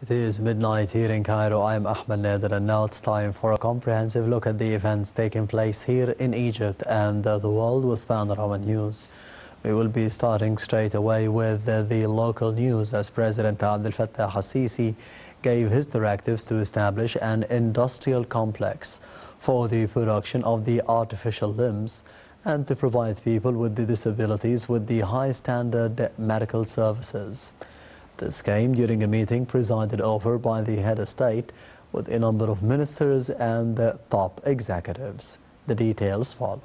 It is midnight here in Cairo. I am Ahmed Nader, and now it's time for a comprehensive look at the events taking place here in Egypt and the world with Panorama News. We will be starting straight away with the local news, as President Abdel Fattah al-Sisi gave his directives to establish an industrial complex for the production of the artificial limbs and to provide people with the disabilities with the high standard medical services. This came during a meeting presided over by the head of state with a number of ministers and top executives. The details follow.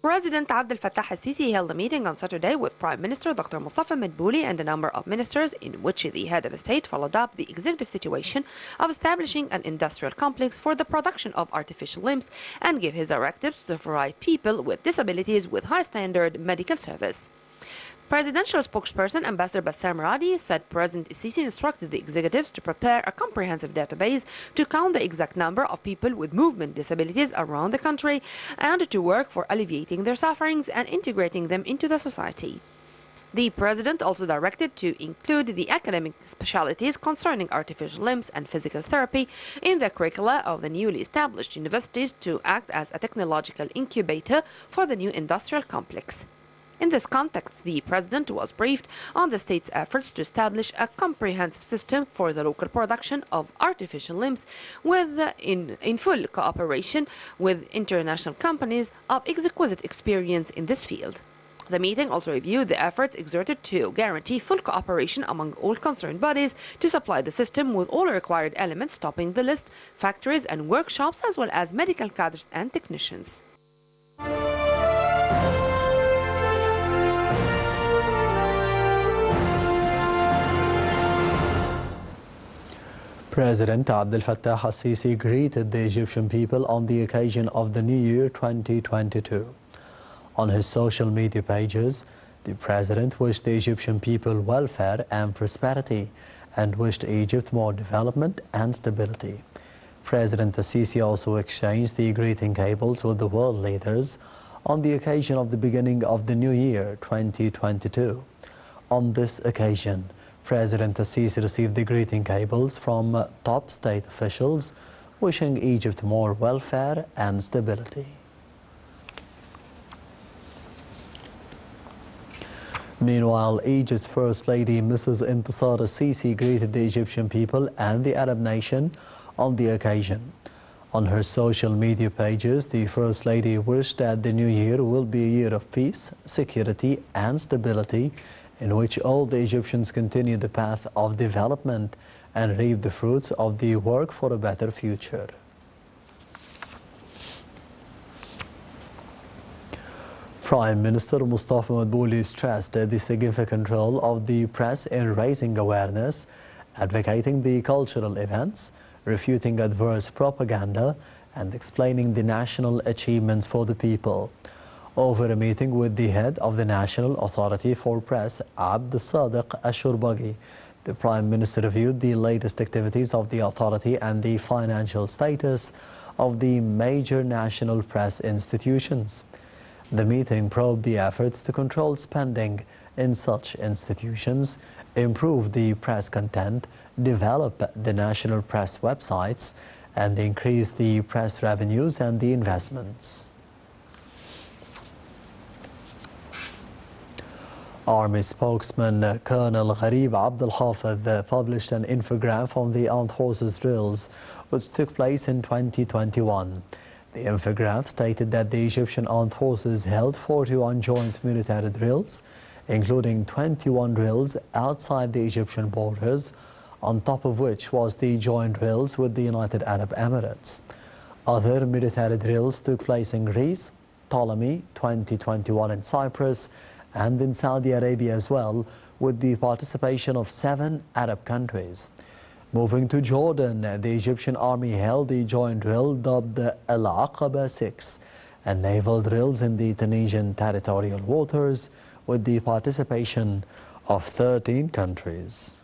President Abdel Fattah al-Sisi held a meeting on Saturday with Prime Minister Dr. Mustafa Madbouli and a number of ministers, in which the head of state followed up the executive situation of establishing an industrial complex for the production of artificial limbs and gave his directives to provide people with disabilities with high standard medical service. Presidential spokesperson Ambassador Bassam Radi said President Sisi instructed the executives to prepare a comprehensive database to count the exact number of people with movement disabilities around the country and to work for alleviating their sufferings and integrating them into the society. The president also directed to include the academic specialties concerning artificial limbs and physical therapy in the curricula of the newly established universities to act as a technological incubator for the new industrial complex. In this context, the president was briefed on the state's efforts to establish a comprehensive system for the local production of artificial limbs in full cooperation with international companies of exquisite experience in this field. The meeting also reviewed the efforts exerted to guarantee full cooperation among all concerned bodies to supply the system with all required elements, topping the list, factories and workshops, as well as medical cadres and technicians. President Abdel Fattah al-Sisi greeted the Egyptian people on the occasion of the New Year 2022. On his social media pages, the president wished the Egyptian people welfare and prosperity and wished Egypt more development and stability. President al-Sisi also exchanged the greeting cables with the world leaders on the occasion of the beginning of the New Year 2022. On this occasion, President al-Sisi received the greeting cables from top state officials, wishing Egypt more welfare and stability. Meanwhile, Egypt's First Lady, Mrs. Intisar al-Sisi, greeted the Egyptian people and the Arab nation on the occasion. On her social media pages, the First Lady wished that the new year will be a year of peace, security and stability, in which all the Egyptians continue the path of development and reap the fruits of the work for a better future. Prime Minister Mustafa Madbouli stressed the significant role of the press in raising awareness, advocating the cultural events, refuting adverse propaganda, and explaining the national achievements for the people. Over a meeting with the head of the National Authority for Press, Abd Sadiq Ash-Shurbagi, the Prime Minister reviewed the latest activities of the authority and the financial status of the major national press institutions. The meeting probed the efforts to control spending in such institutions, improve the press content, develop the national press websites, and increase the press revenues and the investments. Army spokesman Colonel Gharib Abdel Hafez published an infograph on the armed forces drills which took place in 2021. The infograph stated that the Egyptian armed forces held 41 joint military drills, including 21 drills outside the Egyptian borders, on top of which was the joint drills with the United Arab Emirates. Other military drills took place in Greece, Ptolemy 2021 in Cyprus, and in Saudi Arabia as well, with the participation of 7 Arab countries. Moving to Jordan, the Egyptian army held the joint drill dubbed Al-Aqaba 6 and naval drills in the Tunisian territorial waters with the participation of 13 countries.